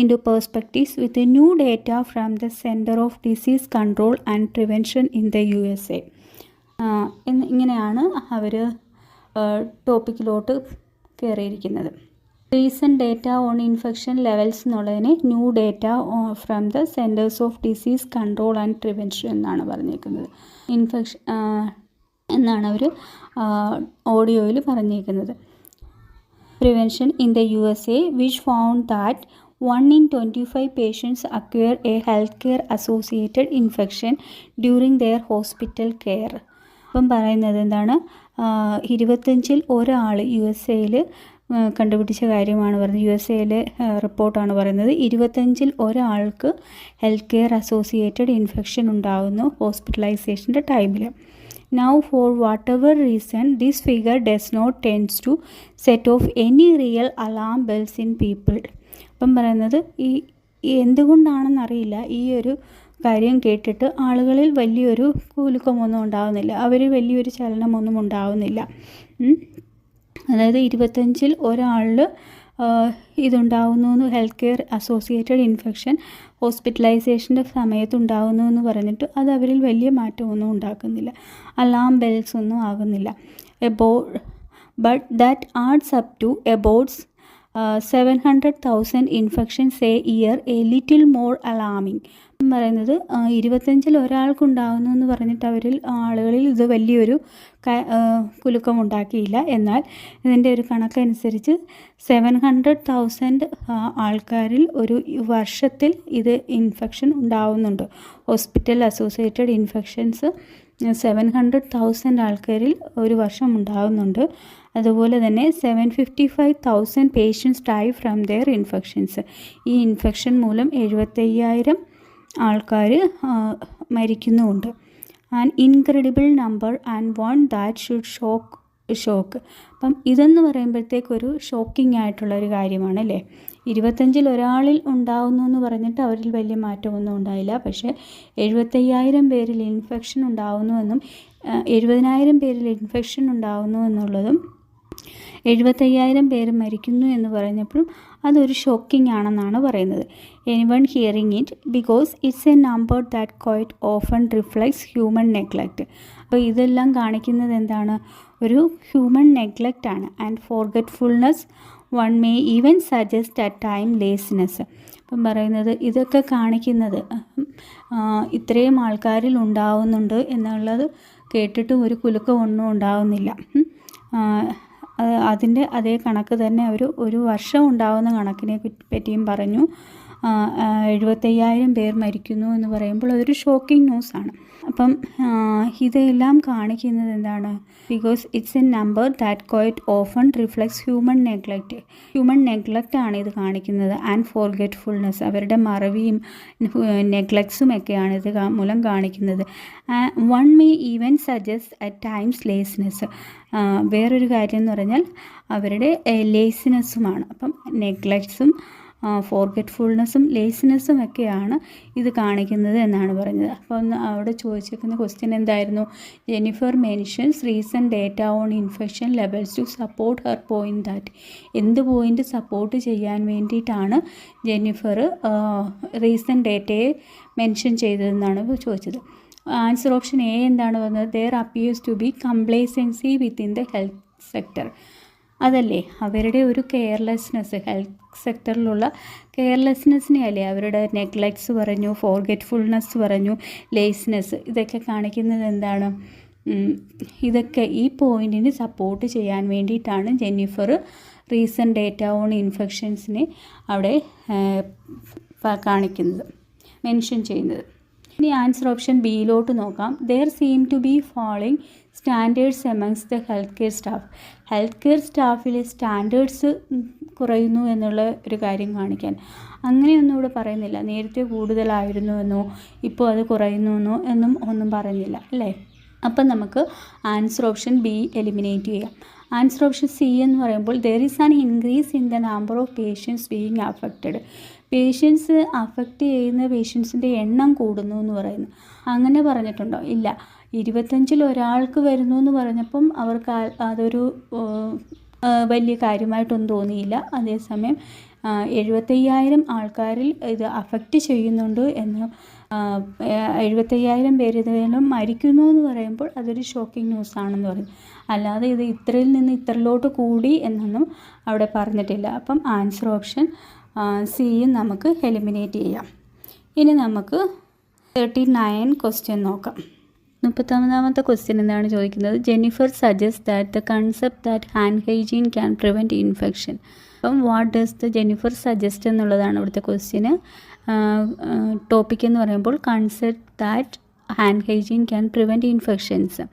Into perspectives with new data from the centre of disease control and prevention in the USA. ഇങ്ങനെയാണ് അവർ ടോപ്പിക്കിലോട്ട് കയറിയിരിക്കുന്നത്. Recent data on infection levels എന്നുള്ളതിനെ new data from the centres of disease control and prevention എന്നാണ് പറഞ്ഞേക്കുന്നത്. എന്നാണ് അവർ ഓഡിയോയിൽ പറഞ്ഞേക്കുന്നത്. Prevention in the USA which found that 1 in 25 patients acquire a healthcare associated infection during their hospital care. അപ്പം പറയുന്നത് എന്താണ്? 25-ൽ ഒരാൾ USA-യിൽ കണ്ടുപിടിച്ച കാര്യമാണ് പറയുന്നത്. USA-യിലെ റിപ്പോർട്ടാണ് പറയുന്നത്. 25-ൽ ഒരാൾക്ക് ഹെൽത്ത് കെയർ അസോസിയേറ്റഡ് ഇൻഫെക്ഷൻ ഉണ്ടാകുന്നു ഹോസ്പിറ്റലൈസേഷൻ്റെ ടൈമിൽ. Now for whatever reason this figure does not tends to set off any real alarm bells in people. അപ്പം പറയുന്നത് ഈ എന്തുകൊണ്ടാണെന്നറിയില്ല, ഈ ഒരു കാര്യം കേട്ടിട്ട് ആളുകളിൽ വലിയൊരു കുലുക്കമൊന്നും ഉണ്ടാകുന്നില്ല, അവർ വലിയൊരു ചലനമൊന്നും ഉണ്ടാകുന്നില്ല. അതായത് 25-ൽ ഒരാളിൽ ഇതുണ്ടാകുന്നു, ഹെൽത്ത് കെയർ അസോസിയേറ്റഡ് ഇൻഫെക്ഷൻ ഹോസ്പിറ്റലൈസേഷൻ്റെ സമയത്തുണ്ടാകുന്നു എന്ന് പറഞ്ഞിട്ട് അത് അവരിൽ വലിയ മാറ്റമൊന്നും ഉണ്ടാക്കുന്നില്ല, അലാം ബെൽസ് ഒന്നും ആകുന്നില്ല. But that adds up to about 700,000 infections a year a little more alarming. പറയുന്നത് 25-ൽ ഒരാൾക്കുണ്ടാകുന്നു എന്ന് പറഞ്ഞിട്ട് അവരിൽ ആളുകളിൽ ഇത് വലിയൊരു കുലുക്കമുണ്ടാക്കിയില്ല. എന്നാൽ ഇതിൻ്റെ ഒരു കണക്കനുസരിച്ച് 700,000 ആൾക്കാരിൽ ഒരു വർഷത്തിൽ ഇത് ഇൻഫെക്ഷൻ ഉണ്ടാവുന്നുണ്ട്. ഹോസ്പിറ്റൽ അസോസിയേറ്റഡ് ഇൻഫെക്ഷൻസ് 700,000 ആൾക്കാരിൽ ഒരു വർഷം ഉണ്ടാകുന്നുണ്ട്. അതുപോലെ തന്നെ 755,000 patients die from their infections. ഈ ഇൻഫെക്ഷൻ മൂലം 75,000 ആൾക്കാർ മരിക്കുന്നുമുണ്ട്. And incredible number and one that should shock. അപ്പം ഇതെന്ന് പറയുമ്പോഴത്തേക്കൊരു ഷോക്കിംഗ് ആയിട്ടുള്ളൊരു കാര്യമാണ് അല്ലേ. 25-ൽ ഒരാളിൽ ഉണ്ടാകുന്നു എന്ന് പറഞ്ഞിട്ട് അവരിൽ വലിയ മാറ്റമൊന്നും ഉണ്ടായില്ല. പക്ഷേ 75,000 പേരിൽ ഇൻഫെക്ഷൻ ഉണ്ടാകുന്നുവെന്നും 70,000 പേരിൽ ഇൻഫെക്ഷൻ ഉണ്ടാകുന്നു എന്നുള്ളതും 75,000 പേര് മരിക്കുന്നു എന്ന് പറഞ്ഞപ്പോഴും അതൊരു ഷോക്കിംഗ് ആണെന്നാണ് പറയുന്നത്. Anyone hearing it because it's A number that quite often reflects human neglect. അപ്പോൾ ഇതെല്ലാം കാണിക്കുന്നത് എന്താണ്? ഒരു ഹ്യൂമൻ നെഗ്ലക്റ്റ് ആണ്. And ഫോർഗെറ്റ്ഫുൾനെസ് one may even suggest at time laziness. അപ്പം പറയുന്നത് ഇതൊക്കെ കാണിക്കുന്നത് ഇത്രയും ആൾക്കാരിൽ ഉണ്ടാവുന്നുണ്ട് എന്നുള്ളത് കേട്ടിട്ടും ഒരു കുലുക്കമൊന്നും ഉണ്ടാവുന്നില്ല. അതിൻ്റെ അതേ കണക്ക് തന്നെ ഒരു വർഷം ഉണ്ടാകുന്ന കണക്കിനെ പറ്റിയും പറഞ്ഞു. 75,000 പേർ മരിക്കുന്നു എന്ന് പറയുമ്പോൾ അതൊരു ഷോക്കിംഗ് ന്യൂസാണ്. അപ്പം ഇതെല്ലാം കാണിക്കുന്നത് എന്താണ്? Because it's A number that quite often reflects human neglect ആണ് ഇത് കാണിക്കുന്നത്. ആൻഡ് ഫോർഗെറ്റ്ഫുൾനെസ്, അവരുടെ മറവിയും നെഗ്ലക്ട്സും ഒക്കെയാണ് ഇത് മൂലം കാണിക്കുന്നത്. One may even suggest at times laziness. വേറൊരു കാര്യം എന്ന് പറഞ്ഞാൽ അവരുടെ ലേസിനെസ്സുമാണ്. അപ്പം നെഗ്ലക്ട്സും ഫോർഗെറ്റ്ഫുൾനെസ്സും ലേസിനെസ്സും ഒക്കെയാണ് ഇത് കാണിക്കുന്നത് എന്നാണ് പറഞ്ഞത്. അപ്പോൾ അവിടെ ചോദിച്ചിരിക്കുന്ന ക്വസ്റ്റ്യൻ എന്തായിരുന്നു? Jennifer mentions recent data on infection levels to support her point that. എന്ത് പോയിൻ്റ് സപ്പോർട്ട് ചെയ്യാൻ വേണ്ടിയിട്ടാണ് ജെന്നിഫർ റീസെൻറ്റ് ഡേറ്റയെ മെൻഷൻ ചെയ്തതെന്നാണ് ചോദിച്ചത്. ആൻസർ ഓപ്ഷൻ എ എന്താണ് പറഞ്ഞത്? There appears to be complacency within the health sector. അതല്ലേ അവരുടെ ഒരു കെയർലെസ്നെസ്, ഹെൽത്ത് സെക്ടറിലുള്ള കെയർലെസ്നെസ്സിനെ അല്ലേ അവരുടെ നെഗ്ലക്ട്സ് പറഞ്ഞു, ഫോർഗെറ്റ്ഫുൾനെസ് പറഞ്ഞു, ലേസിനെസ്, ഇതൊക്കെ കാണിക്കുന്നത് എന്താണ്? ഇതൊക്കെ ഈ പോയിൻറ്റിന് സപ്പോർട്ട് ചെയ്യാൻ വേണ്ടിയിട്ടാണ് ജെന്നിഫർ റീസെൻറ്റ് ഡേറ്റ ഓൺ ഇൻഫെക്ഷൻസിനെ അവിടെ കാണിക്കുന്നത്, മെൻഷൻ ചെയ്യുന്നത്. ഇനി ആൻസർ ഓപ്ഷൻ ബിയിലോട്ട് നോക്കാം. There seem to be following standards amongst the health care സ്റ്റാഫിലെ സ്റ്റാൻഡേർഡ്സ് കുറയുന്നു എന്നുള്ള ഒരു കാര്യം കാണിക്കാൻ. അങ്ങനെയൊന്നും ഇവിടെ പറയുന്നില്ല. നേരത്തെ കൂടുതലായിരുന്നു എന്നോ ഇപ്പോൾ അത് കുറയുന്നു എന്നോ ഒന്നും പറയുന്നില്ല അല്ലേ. അപ്പം നമുക്ക് ആൻസർ ഓപ്ഷൻ ബി എലിമിനേറ്റ് ചെയ്യാം. ആൻസർ ഓപ്ഷൻ സി എന്ന് പറയുമ്പോൾ there is an increase in the number of patients being affected. Patients affect ചെയ്യുന്ന പേഷ്യൻസിൻ്റെ എണ്ണം കൂടുന്നു എന്ന് പറയുന്നു. അങ്ങനെ പറഞ്ഞിട്ടുണ്ടോ? ഇല്ല. 25-ൽ ഒരാൾക്ക് വരുന്നു എന്ന് പറഞ്ഞപ്പം അവർക്ക് അതൊരു വലിയ കാര്യമായിട്ടൊന്നും തോന്നിയില്ല. അതേസമയം 75,000 ആൾക്കാരിൽ ഇത് അഫക്റ്റ് ചെയ്യുന്നുണ്ട് എന്ന് 75,000 പേര് ഇതിലും മരിക്കുന്നു എന്ന് പറയുമ്പോൾ അതൊരു ഷോക്കിംഗ് ന്യൂസാണെന്ന് പറയും. അല്ലാതെ ഇത് ഇത്രയിൽ നിന്ന് ഇത്രയിലോട്ട് കൂടി എന്നൊന്നും അവിടെ പറഞ്ഞിട്ടില്ല. അപ്പം ആൻസർ ഓപ്ഷൻ സിയും നമുക്ക് എലിമിനേറ്റ് ചെയ്യാം. ഇനി നമുക്ക് 39 ക്വസ്റ്റ്യൻ നോക്കാം. 39ാമത്തെ ക്വസ്റ്റ്യൻ എന്താണ് ചോദിക്കുന്നത്? Jennifer suggest that the concept that hand hygiene can prevent infection. അപ്പം what does the Jennifer suggest എന്നുള്ളതാണ് ഇവിടുത്തെ ക്വസ്റ്റ്യന്. ടോപ്പിക് എന്ന് പറയുമ്പോൾ concept that hand hygiene can prevent infections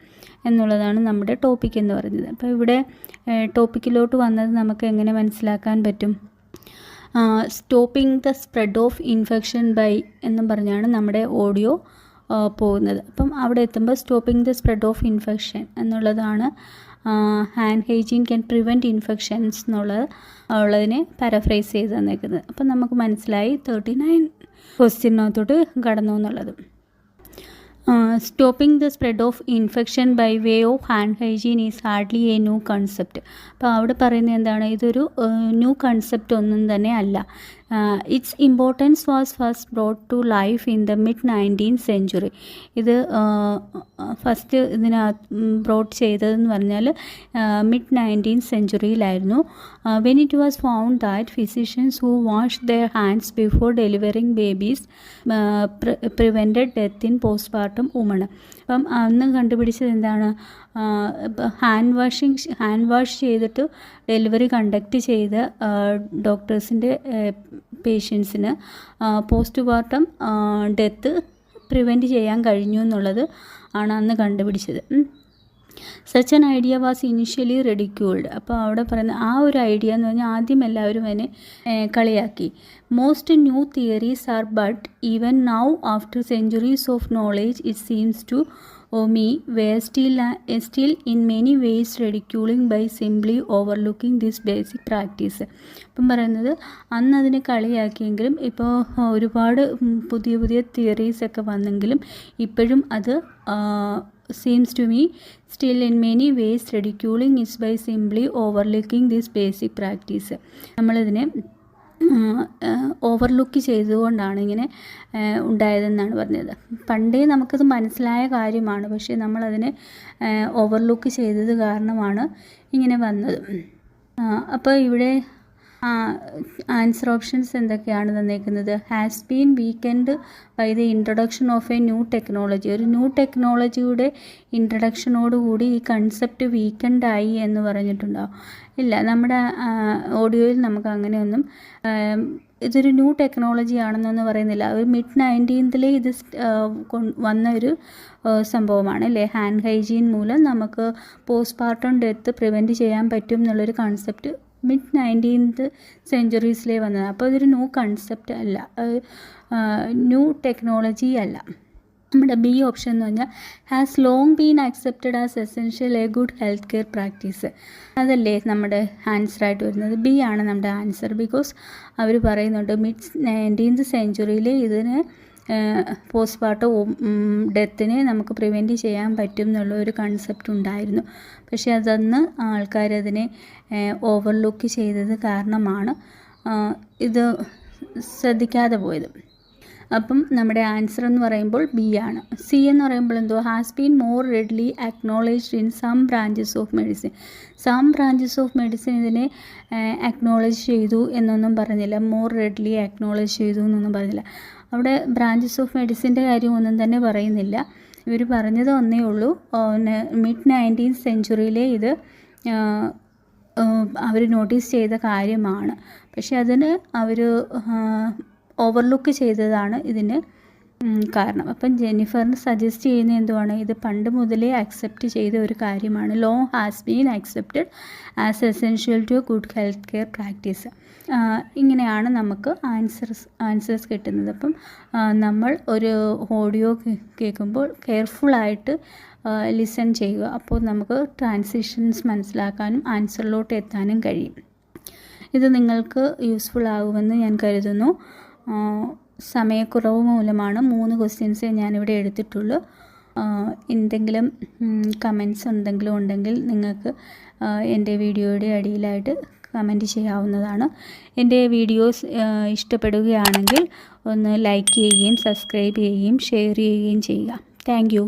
എന്നുള്ളതാണ് നമ്മുടെ ടോപ്പിക് എന്ന് പറയുന്നത്. അപ്പോൾ ഇവിടെ ടോപ്പിക്കിലോട്ട് വന്നത് നമുക്ക് എങ്ങനെ മനസ്സിലാക്കാൻ പറ്റും? Stopping the spread of infection by എന്നും പറഞ്ഞാണ് നമ്മുടെ ഓഡിയോ പോകുന്നത്. അപ്പം അവിടെ എത്തുമ്പോൾ stopping the spread of infection എന്നുള്ളതാണ് hand hygiene can prevent infections ഉള്ളതിനെ പാരഫ്രൈസ് ചെയ്ത് തന്നേക്കുന്നത്. അപ്പം നമുക്ക് മനസ്സിലായി 39 ക്വസ്റ്റ്യനകത്തോട്ട് കടന്നു എന്നുള്ളത്. Stopping the spread of infection by way of hand hygiene is hardly a new concept. അപ്പോൾ അവിടെ പറയുന്നത് എന്താണ്? ഇതൊരു ന്യൂ കൺസെപ്റ്റ് ഒന്നും തന്നെ അല്ല. Its importance was first brought to life in the mid-19th century. ഇത് ഫസ്റ്റ് ബ്രോട്ട് ചെയ്തതെന്ന് പറഞ്ഞാൽ mid-19th centuryയിലായിരുന്നു. When it was found that physicians who wash their hands before delivering babies prevented death in postpartum woman. അപ്പം അന്ന് കണ്ടുപിടിച്ചത് എന്താണ്? Hand wash ചെയ്തിട്ട് delivery conduct ചെയ്ത ഡോക്ടേഴ്സിൻ്റെ പേഷ്യൻസിന് പോസ്റ്റ്പാർട്ടം ഡെത്ത് പ്രിവെൻറ്റ് ചെയ്യാൻ കഴിഞ്ഞു എന്നുള്ളത് ആണ് അന്ന് കണ്ടുപിടിച്ചത്. Such an idea was initially ridiculed. അപ്പോൾ അവിടെ പറയുന്ന ആ ഒരു ഐഡിയ എന്ന് പറഞ്ഞാൽ ആദ്യം എല്ലാവരും അതിനെ കളിയാക്കി. Most new theories are but even now after centuries of knowledge it seems to me were still in many ways ridiculing by simply overlooking this basic practice. അപ്പം പറയുന്നത് അന്ന് അതിനെ കളിയാക്കിയെങ്കിലും ഇപ്പോൾ ഒരുപാട് പുതിയ തിയറീസൊക്കെ വന്നെങ്കിലും ഇപ്പോഴും അത് seems to me still in many ways ridiculing is by simply overlooking this basic practice. നമ്മളിതിനെ ഓവർലുക്ക് ചെയ്തുകൊണ്ടാണ് ഇങ്ങനെ ഉണ്ടായതെന്നാണ് പറഞ്ഞത്. പണ്ടേ നമുക്കത് മനസ്സിലായ കാര്യമാണ്, പക്ഷേ നമ്മളതിനെ ഓവർലുക്ക് ചെയ്തത് കാരണമാണ് ഇങ്ങനെ വന്നത്. അപ്പോൾ ഇവിടെ ആൻസർ ഓപ്ഷൻസ് എന്തൊക്കെയാണ് തന്നേക്കുന്നത്? Has been weakened by the introduction of a new technology. ഒരു ന്യൂ ടെക്നോളജിയുടെ ഇൻട്രഡക്ഷനോടുകൂടി ഈ കൺസെപ്റ്റ് വീക്കെൻഡായി എന്ന് പറഞ്ഞിട്ടുണ്ടാവും. ഇല്ല, നമ്മുടെ ഓഡിയോയിൽ നമുക്ക് അങ്ങനെയൊന്നും ഇതൊരു ന്യൂ ടെക്നോളജി ആണെന്നൊന്നും പറയുന്നില്ല. ഒരു mid-19th ഇത് വന്ന ഒരു സംഭവമാണ് അല്ലേ. ഹാൻഡ് ഹൈജീൻ മൂലം നമുക്ക് പോസ്റ്റ്പാർട്ടം ഡെത്ത് പ്രിവെൻറ്റ് ചെയ്യാൻ പറ്റും എന്നുള്ളൊരു കൺസെപ്റ്റ് mid-19th സെഞ്ച്വറീസിലേ വന്നത്. അപ്പോൾ ഇതൊരു ന്യൂ കൺസെപ്റ്റ് അല്ല, ന്യൂ ടെക്നോളജി അല്ല. നമ്മുടെ ബി ഓപ്ഷൻ എന്ന് പറഞ്ഞാൽ has long been accepted as essential A good health care practice. അതല്ലേ നമ്മുടെ ആൻസറായിട്ട് വരുന്നത്. ബി ആണ് നമ്മുടെ ആൻസർ. ബിക്കോസ് അവർ പറയുന്നുണ്ട് mid-19th സെഞ്ച്വറിയിൽ ഇതിന് പോസ്റ്റ്പാർട്ടം ഡെത്തിനെ നമുക്ക് പ്രിവെൻറ്റ് ചെയ്യാൻ പറ്റും എന്നുള്ള ഒരു കൺസെപ്റ്റ് ഉണ്ടായിരുന്നു. പക്ഷേ അതന്ന് ആൾക്കാരതിനെ ഓവർലുക്ക് ചെയ്തത് കാരണമാണ് ഇത് ശ്രദ്ധിക്കാതെ പോയത്. അപ്പം നമ്മുടെ ആൻസർ എന്ന് പറയുമ്പോൾ ബി ആണ്. സി എന്ന് പറയുമ്പോൾ എന്തോ has been more readily acknowledged in some branches of medicine. Some branches of medicine ഇതിനെ അക്നോളജ് ചെയ്തു എന്നൊന്നും പറഞ്ഞില്ല. മോർ റെഡ്ലി അക്നോളജ് ചെയ്തു എന്നൊന്നും പറഞ്ഞില്ല. അവിടെ ബ്രാഞ്ചസ് ഓഫ് മെഡിസിൻ്റെ കാര്യം ഒന്നും തന്നെ പറയുന്നില്ല. ഇവർ പറഞ്ഞത് ഒന്നേ ഉള്ളൂ, mid-19th സെഞ്ച്വറിയിലെ ഇത് അവർ നോട്ടീസ് ചെയ്ത കാര്യമാണ്. പക്ഷെ അതിന് അവർ ഓവർലുക്ക് ചെയ്തതാണ് ഇതിന് കാരണം. അപ്പം ജെന്നിഫറിന് സജസ്റ്റ് ചെയ്യുന്ന എന്തുവാണ്, ഇത് പണ്ട് മുതലേ അക്സെപ്റ്റ് ചെയ്ത ഒരു കാര്യമാണ്. ലോ has been accepted as essential to good health care practice. ഇങ്ങനെയാണ് നമുക്ക് ആൻസേഴ്സ് കിട്ടുന്നത്. അപ്പം നമ്മൾ ഒരു ഓഡിയോ കേൾക്കുമ്പോൾ കെയർഫുള്ളായിട്ട് ലിസൺ ചെയ്യുക. അപ്പോൾ നമുക്ക് ട്രാൻസിഷൻസ് മനസ്സിലാക്കാനും ആൻസറിലോട്ട് എത്താനും കഴിയും. ഇത് നിങ്ങൾക്ക് യൂസ്ഫുൾ ആകുമെന്ന് ഞാൻ കരുതുന്നു. സമയക്കുറവ് മൂലമാണ് 3 ക്വസ്റ്റ്യൻസേ ഞാനിവിടെ എടുത്തിട്ടുള്ളൂ. എന്തെങ്കിലും കമൻസ് ഉണ്ടെങ്കിൽ നിങ്ങൾക്ക് എൻ്റെ വീഡിയോയുടെ അടിയിലായിട്ട് കമൻറ്റ് ചെയ്യാവുന്നതാണ്. എൻ്റെ വീഡിയോസ് ഇഷ്ടപ്പെടുകയാണെങ്കിൽ ഒന്ന് ലൈക്ക് ചെയ്യുകയും സബ്സ്ക്രൈബ് ചെയ്യുകയും ഷെയർ ചെയ്യുകയും ചെയ്യുക. Thank you.